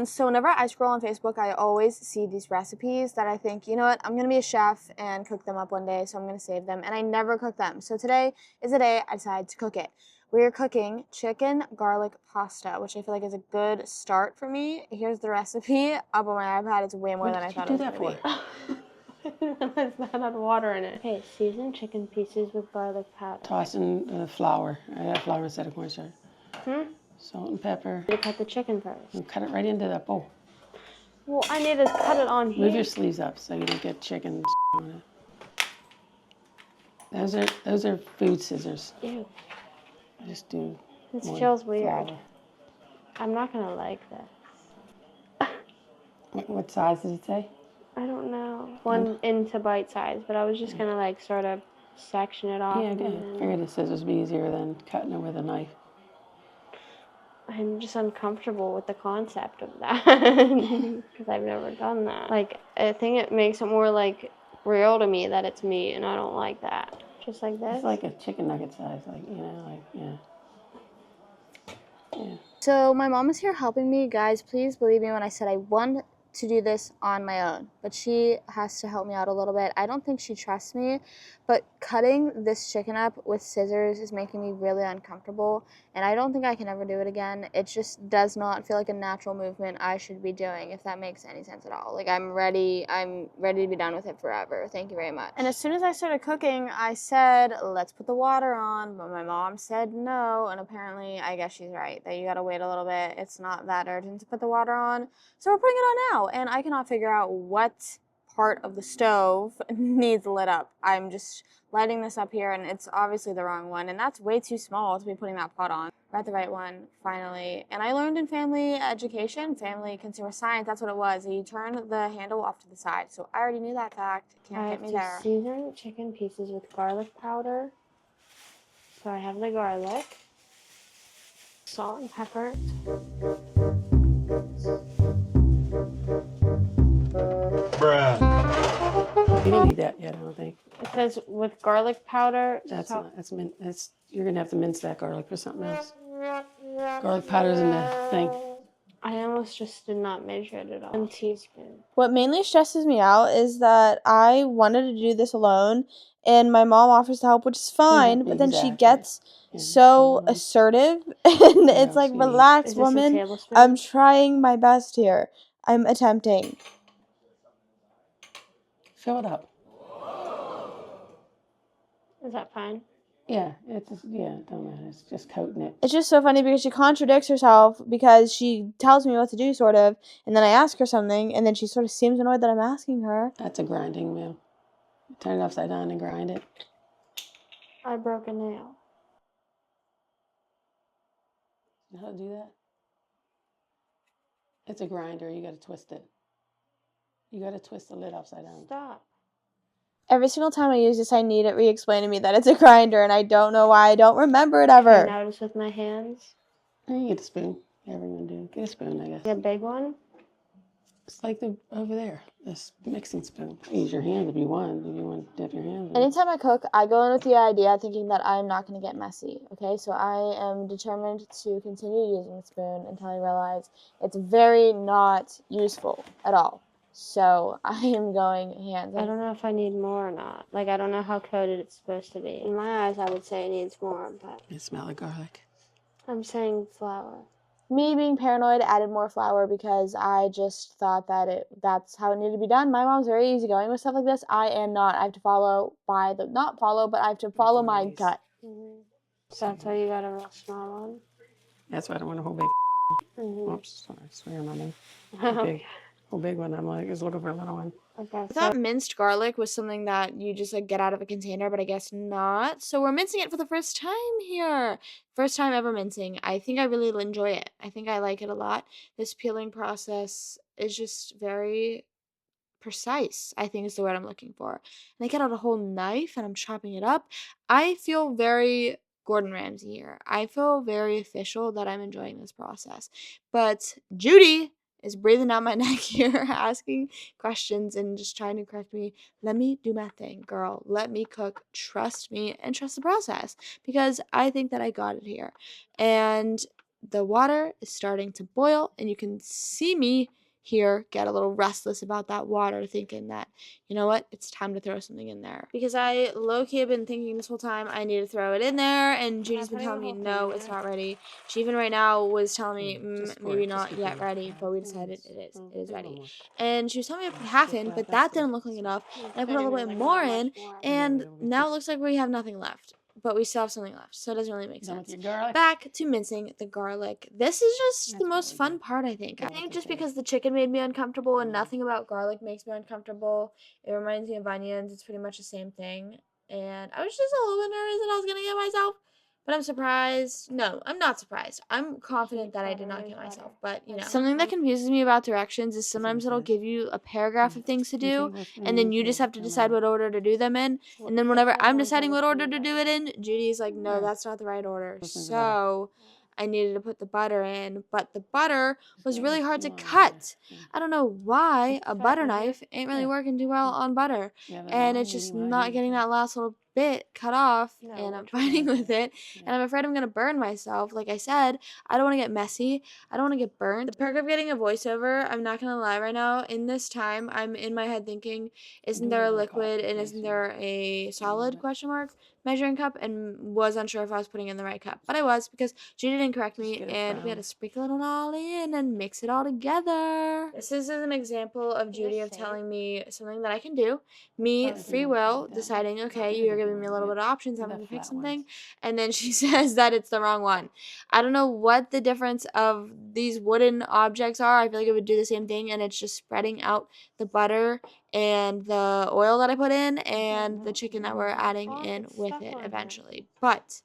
And so whenever I scroll on Facebook, I always see these recipes that I think, you know what, I'm going to be a chef and cook them up one day, so I'm going to save them. And I never cook them. So today is the day I decided to cook it. We are cooking chicken garlic pasta, which I feel like is a good start for me. Here's the recipe up on my iPad. It's way more than I thought it was going to be. I didn't realize that had water in it. Okay, season chicken pieces with garlic powder. Toss in flour. I got flour instead of cornstarch. Salt and pepper. You cut the chicken first. And cut it right into that bowl. Well, I need to cut it on here. Move your sleeves up so you don't get chicken on it. Those are food scissors. Ew. I just do. This feels weird. Flour. I'm not gonna like this. What size did it say? I don't know. 1 into bite size, but I was just gonna like sort of section it off. Yeah, good. I figured the scissors would be easier than cutting it with a knife. I'm just uncomfortable with the concept of that because I've never done that. Like, I think it makes it more like real to me that it's meat, and I don't like that. Just like this. It's like a chicken nugget size, yeah. So my mom is here helping me. Guys, please believe me when I said I want to do this on my own, but she has to help me out a little bit. I don't think she trusts me, but cutting this chicken up with scissors is making me really uncomfortable, and I don't think I can ever do it again. It just does not feel like a natural movement I should be doing, if that makes any sense at all. Like, I'm ready to be done with it forever. Thank you very much. And as soon as I started cooking, I said, let's put the water on, but my mom said no, and apparently, I guess she's right, that you gotta wait a little bit. It's not that urgent to put the water on, so we're putting it on now. And I cannot figure out what part of the stove needs lit up. I'm just lighting this up here, and it's obviously the wrong one, and that's way too small to be putting that pot on. We're at the right one, finally. And I learned in family education, family consumer science, that's what it was. You turn the handle off to the side. So I already knew that fact. Can't get me there. I have to season chicken pieces with garlic powder. So I have the garlic, salt and pepper. You don't need that yet, I don't think. It says with garlic powder. You're gonna have to mince that garlic for something else. Garlic powder's in the thing. I almost just did not measure it at all. 1 teaspoon. What mainly stresses me out is that I wanted to do this alone, and my mom offers to help, which is fine, but then she gets so assertive, and it's like, relax, woman. I'm trying my best here. I'm attempting. Fill it up. Is that fine? Yeah, it don't matter. It's just coating it. It's just so funny because she contradicts herself because she tells me what to do, sort of, and then I ask her something, and then she sort of seems annoyed that I'm asking her. That's a grinding wheel. Turn it upside down and grind it. I broke a nail. You know how to do that? It's a grinder. You got to twist it. You got to twist the lid upside down. Stop. Every single time I use this, I need it re-explained to me that it's a grinder, and I don't know why I don't remember it ever. Now just with my hands. You get a spoon. Whatever you want to do. Get a spoon, I guess. A big one? It's like over there. This mixing spoon. Use your hands if you want. If you want to dip your hands in. Anytime I cook, I go in with the idea thinking that I'm not going to get messy, okay? So I am determined to continue using the spoon until I realize it's very not useful at all. So I am going hands. I don't know if I need more or not. Like, I don't know how coated it's supposed to be. In my eyes, I would say it needs more, but... You smell the garlic. I'm saying flour. Me being paranoid added more flour because I just thought that that's how it needed to be done. My mom's very easygoing with stuff like this. I am not. I have to follow I have to follow my gut. Mm-hmm. So that's why you got a real small one? That's why I don't want a whole big... Oops, sorry, swearing on me. Whole big one. I'm like, I was looking for a little one. Okay, I thought minced garlic was something that you just like get out of a container, but I guess not. So we're mincing it for the first time here. First time ever mincing. I think I really enjoy it. I think I like it a lot. This peeling process is just very precise, I think is the word I'm looking for. And I get out a whole knife and I'm chopping it up. I feel very Gordon Ramsay here. I feel very official that I'm enjoying this process. But Judy is breathing down my neck here, asking questions and just trying to correct me. Let me do my thing, girl. Let me cook. Trust me and trust the process because I think that I got it here. And the water is starting to boil, and you can see me here get a little restless about that water, thinking that, you know what, it's time to throw something in there. Because I low-key have been thinking this whole time I need to throw it in there, and Judy's been telling me, no, it's not ready. She even right now was telling me, maybe not yet ready, but we decided it is ready. And she was telling me to put half in, but that didn't look like enough, and I put a little bit more in, and now it looks like we have nothing left. But we still have something left, so it doesn't really make sense. Back to mincing the garlic. This is just the most fun part, I think. I think just because the chicken made me uncomfortable and nothing about garlic makes me uncomfortable. It reminds me of onions. It's pretty much the same thing. And I was just a little bit nervous that I was going to get myself. But I'm surprised. No, I'm not surprised. I'm confident that I did not get myself. But, you know. Something that confuses me about directions is sometimes it'll give you a paragraph of things to do, and then you just have to decide what order to do them in. And then whenever I'm deciding what order to do it in, Judy's like, no, that's not the right order. So I needed to put the butter in, but the butter was really hard to cut. I don't know why a butter knife ain't really working too well on butter. And it's just not getting that last little bit cut off, and I'm fighting with it, and I'm afraid I'm gonna burn myself. Like I said, I don't want to get messy. I don't want to get burnt. The perk of getting a voiceover, I'm not gonna lie right now, in this time, I'm in my head thinking, isn't there a liquid and isn't there a solid question mark measuring cup, and was unsure if I was putting in the right cup. But I was, because Judy didn't correct me, and we had to sprinkle it all in and mix it all together. This is an example of Judy of telling me something that I can do. Me, free will, deciding, okay, you're giving me a little bit of options, I'm going to pick something, and then she says that it's the wrong one. I don't know what the difference of these wooden objects are. I feel like it would do the same thing, and it's just spreading out the butter and the oil that I put in and the chicken that we're adding in with it eventually. But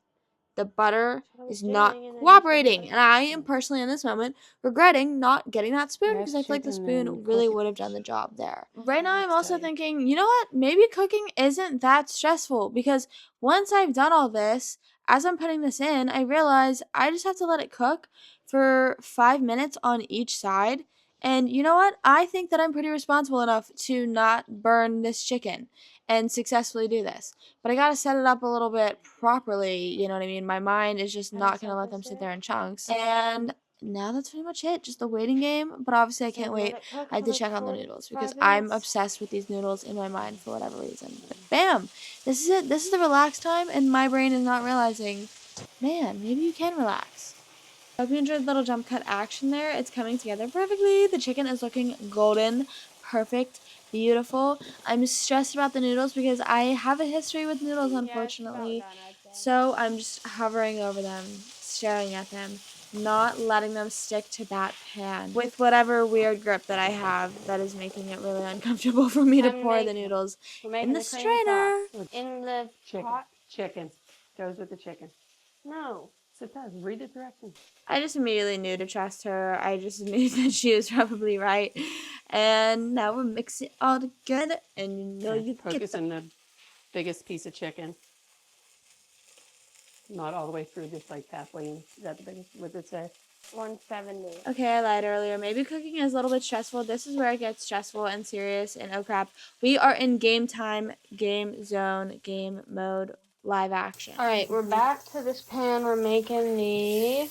the butter is not cooperating, and I am personally in this moment regretting not getting that spoon, because I feel like the spoon really would have done the job there. Right now I'm also thinking, you know what, maybe cooking isn't that stressful, because once I've done all this, as I'm putting this in, I realize I just have to let it cook for 5 minutes on each side. And you know what? I think that I'm pretty responsible enough to not burn this chicken and successfully do this. But I gotta set it up a little bit properly, you know what I mean? My mind is just not gonna let them sit there in chunks. And now that's pretty much it, just a waiting game. But obviously I can't wait. I had to check on the noodles, because I'm obsessed with these noodles in my mind for whatever reason. But bam! This is it. This is the relaxed time, and my brain is not realizing, man, maybe you can relax. I hope you enjoyed the little jump cut action there. It's coming together perfectly. The chicken is looking golden, perfect, beautiful. I'm stressed about the noodles because I have a history with noodles, unfortunately. So I'm just hovering over them, staring at them, not letting them stick to that pan with whatever weird grip that I have that is making it really uncomfortable for me to pour the noodles in the strainer. In the pot? Chicken. Goes with the chicken. No. Yes, it does. Read the directions. I just immediately knew to trust her. I just knew that she was probably right. And now we're mixing it all together, and you know you focus on the biggest piece of chicken. Not all the way through, just like halfway in. Is that the biggest? What did it say? 170. Okay, I lied earlier. Maybe cooking is a little bit stressful. This is where it gets stressful and serious, and oh crap. We are in game time, game zone, game mode, live action. Alright, we're back to this pan. We're making the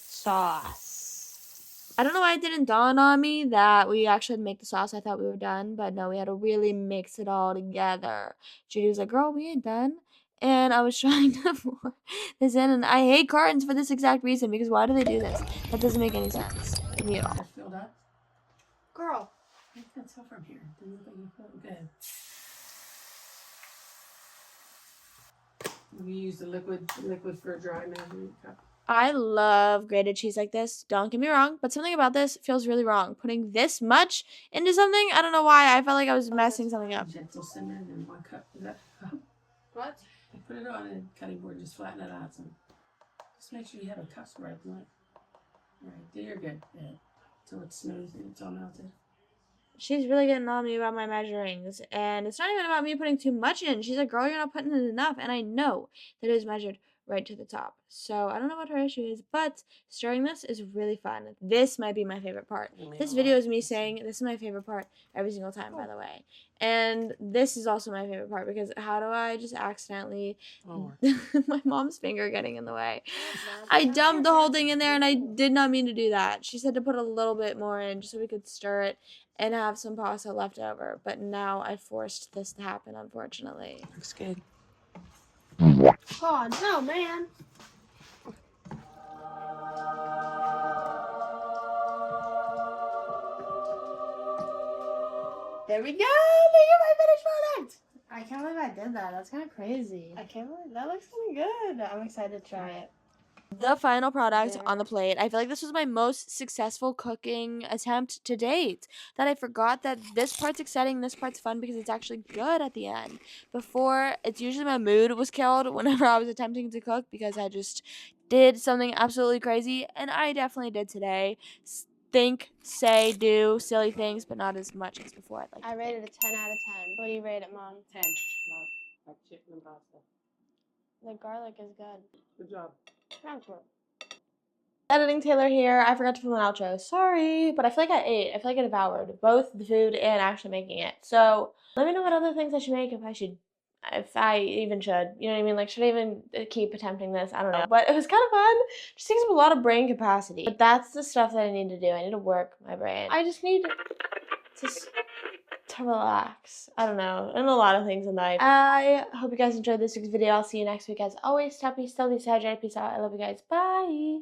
sauce. I don't know why it didn't dawn on me that we actually had to make the sauce. I thought we were done, but no, we had to really mix it all together. Judy was like, girl, we ain't done. And I was trying to pour this in, and I hate cartons for this exact reason, because why do they do this? That doesn't make any sense to me at all. That's filled up? Girl. I can tell from here. It doesn't look like you filled good. We use the liquid for a dry measuring cup. I love grated cheese like this. Don't get me wrong, but something about this feels really wrong. Putting this much into something, I don't know why. I felt like I was messing something up. Gentle simmer and then 1 cup. Is that a cup? What? I put it on a cutting board and just flatten it out. So just make sure you have a cup spread. Right. There you're good. Yeah. Until it's smooth and it's all melted. She's really getting on me about my measurings, and it's not even about me putting too much in. She's like, girl, you're not putting in enough, and I know that it was measured right to the top. So I don't know what her issue is, but stirring this is really fun. This might be my favorite part. This video is me saying this is my favorite part every single time, by the way. And this is also my favorite part because how do I just accidentally my mom's finger getting in the way? I dumped the whole thing in there and I did not mean to do that. She said to put a little bit more in just so we could stir it and have some pasta left over. But now I forced this to happen, unfortunately. Looks good. God, no, man. There we go! Look at my finished product! I can't believe I did that. That's kind of crazy. I can't believe that looks kind of good. I'm excited to try it. The final product on the plate. I feel like this was my most successful cooking attempt to date. That I forgot that this part's exciting, this part's fun because it's actually good at the end. Before, it's usually my mood was killed whenever I was attempting to cook because I just did something absolutely crazy, and I definitely did today. Think, say, do silly things, but not as much as before. I'd like I to rated it 10 out of 10. What do you rate it, Mom? 10. Like chicken and pasta. The garlic is good. Good job. Sounds good. Editing Taylor here. I forgot to film an outro. Sorry, but I feel like I ate. I feel like I devoured both the food and actually making it. So let me know what other things I should make if I even should. You know what I mean? Like, should I even keep attempting this? I don't know. But it was kind of fun. Just takes up a lot of brain capacity. But that's the stuff that I need to do. I need to work my brain. I just need to relax. I don't know. And a lot of things in life. I hope you guys enjoyed this week's video. I'll see you next week. As always, happy, stealthy, hydrated. Peace out. I love you guys. Bye.